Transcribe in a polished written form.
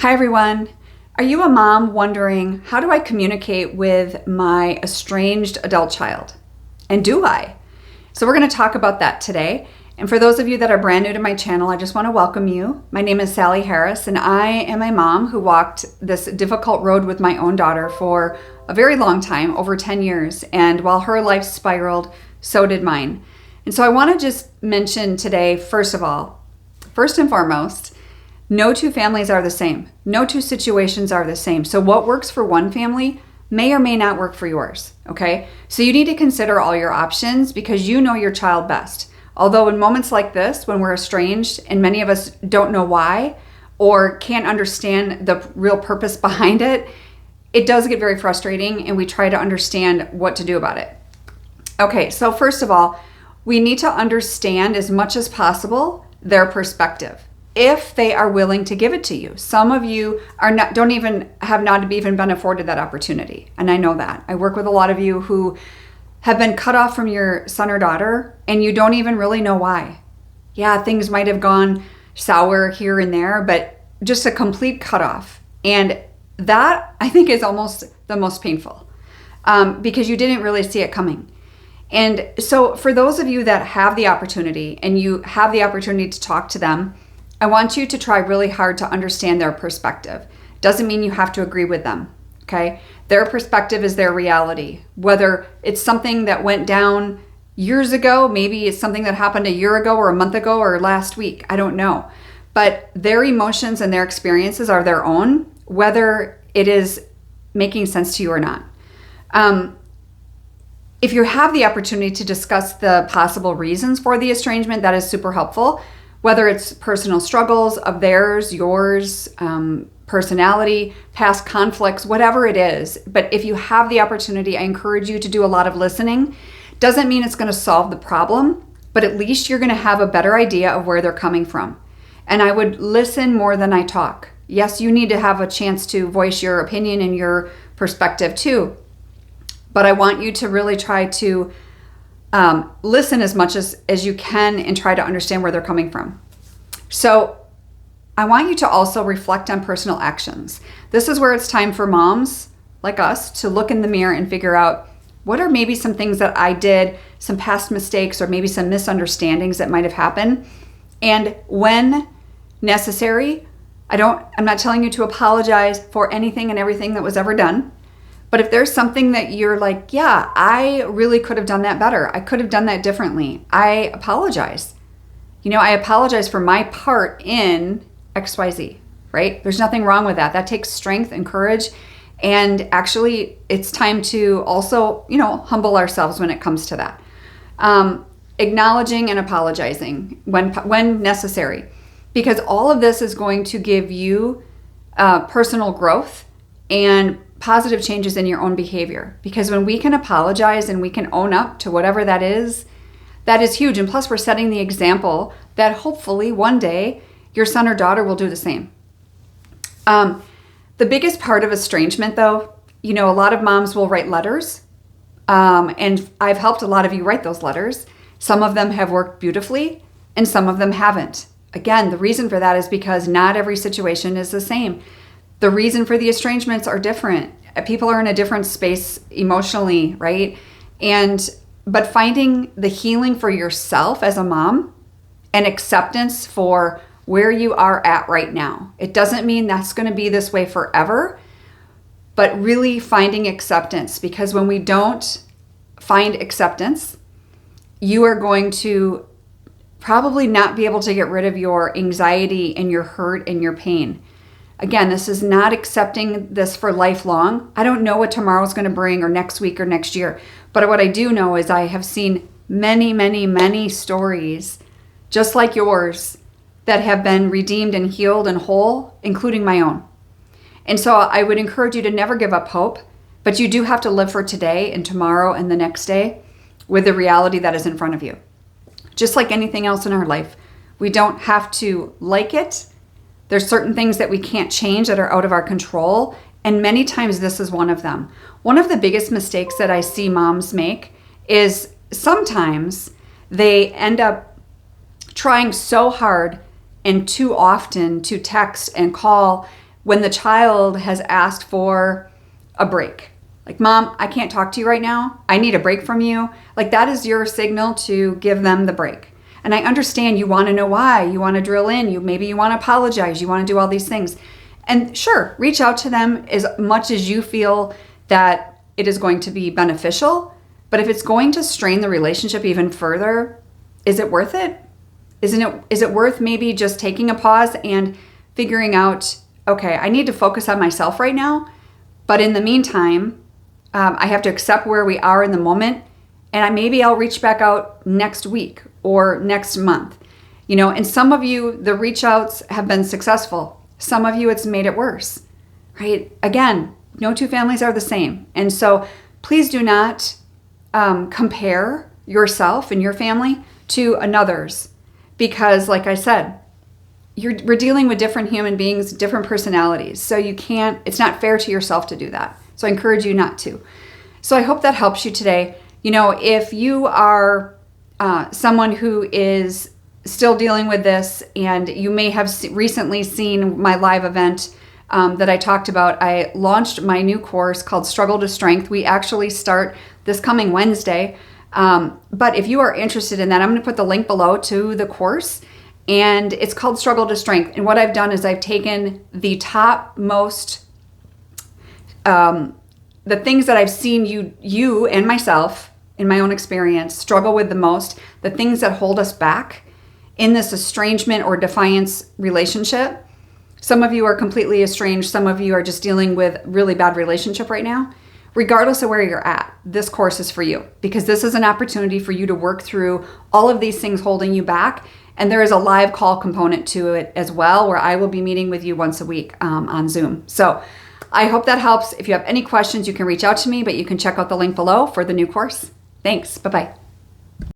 Hi everyone. Are you a mom wondering, how do I communicate with my estranged adult child? And do I? So we're going to talk about that today. And for those of you that are brand new to my channel, I just want to welcome you. My name is Sally Harris, and I am a mom who walked this difficult road with my own daughter for a very long time, over 10 years. And while her life spiraled, so did mine. And so I want to just mention today, first and foremost, no two families are the same. No two situations are the same. So what works for one family may or may not work for yours, okay? So you need to consider all your options because you know your child best. Although in moments like this, when we're estranged and many of us don't know why or can't understand the real purpose behind it, it does get very frustrating and we try to understand what to do about it. Okay, so first of all, we need to understand as much as possible their perspective, if they are willing to give it to you. Some of you have not even been afforded that opportunity. And I know that. I work with a lot of you who have been cut off from your son or daughter and you don't even really know why. Yeah, things might have gone sour here and there, but just a complete cutoff. And that, I think, is almost the most painful because you didn't really see it coming. And so for those of you that have the opportunity and you have the opportunity to talk to them, I want you to try really hard to understand their perspective. Doesn't mean you have to agree with them, okay? Their perspective is their reality. Whether it's something that went down years ago, maybe it's something that happened a year ago or a month ago or last week, I don't know. But their emotions and their experiences are their own, whether it is making sense to you or not. If you have the opportunity to discuss the possible reasons for the estrangement, that is super helpful. Whether it's personal struggles of theirs, yours, personality, past conflicts, whatever it is. But if you have the opportunity, I encourage you to do a lot of listening. Doesn't mean it's going to solve the problem, but at least you're going to have a better idea of where they're coming from. And I would listen more than I talk. Yes, you need to have a chance to voice your opinion and your perspective too. But I want you to really try to listen as much as you can and try to understand where they're coming from. So I want you to also reflect on personal actions. This is where it's time for moms like us to look in the mirror and figure out what are maybe some things that I did, some past mistakes, or maybe some misunderstandings that might have happened. And when necessary, I'm not telling you to apologize for anything and everything that was ever done. But if there's something that you're like, yeah, I really could have done that better. I could have done that differently. I apologize. I apologize for my part in XYZ, right? There's nothing wrong with that. That takes strength and courage. And actually, it's time to also, humble ourselves when it comes to that. Acknowledging and apologizing when necessary. Because all of this is going to give you personal growth and positive changes in your own behavior. Because when we can apologize and we can own up to whatever that is huge. And plus we're setting the example that hopefully one day your son or daughter will do the same. The biggest part of estrangement though, a lot of moms will write letters. And I've helped a lot of you write those letters. Some of them have worked beautifully and some of them haven't. Again, the reason for that is because not every situation is the same. The reason for the estrangements are different. People are in a different space emotionally, right? But finding the healing for yourself as a mom and acceptance for where you are at right now. It doesn't mean that's going to be this way forever, but really finding acceptance, because when we don't find acceptance, you are going to probably not be able to get rid of your anxiety and your hurt and your pain. Again, this is not accepting this for lifelong. I don't know what tomorrow's going to bring or next week or next year. But what I do know is I have seen many, many, many stories just like yours that have been redeemed and healed and whole, including my own. And so I would encourage you to never give up hope, but you do have to live for today and tomorrow and the next day with the reality that is in front of you. Just like anything else in our life, we don't have to like it. There's certain things that we can't change that are out of our control. And many times this is one of them. One of the biggest mistakes that I see moms make is sometimes they end up trying so hard and too often to text and call when the child has asked for a break. Like, Mom, I can't talk to you right now. I need a break from you. Like, that is your signal to give them the break. And I understand you want to know why. You want to drill in. Maybe you want to apologize. You want to do all these things. And sure, reach out to them as much as you feel that it is going to be beneficial. But if it's going to strain the relationship even further, is it worth it? Is it worth maybe just taking a pause and figuring out, okay, I need to focus on myself right now. But in the meantime, I have to accept where we are in the moment. And maybe I'll reach back out next week or next month. And some of you, the reach outs have been successful. Some of you, it's made it worse, right? Again, no two families are the same. And so please do not compare yourself and your family to another's, because like I said, we're dealing with different human beings, different personalities. So it's not fair to yourself to do that. So I encourage you not to. So I hope that helps you today. If you are someone who is still dealing with this, and you may have recently seen my live event that I talked about, I launched my new course called Struggle to Strength. We actually start this coming Wednesday. But if you are interested in that, I'm going to put the link below to the course, and it's called Struggle to Strength. And what I've done is I've taken the top most, the things that I've seen you and myself in my own experience struggle with the most, the things that hold us back in this estrangement or defiance relationship. Some of you are completely estranged. Some of you are just dealing with really bad relationship right now. Regardless of where you're at, this course is for you, because this is an opportunity for you to work through all of these things holding you back. And there is a live call component to it as well, where I will be meeting with you once a week on Zoom. So I hope that helps. If you have any questions, you can reach out to me, but you can check out the link below for the new course. Thanks. Bye-bye.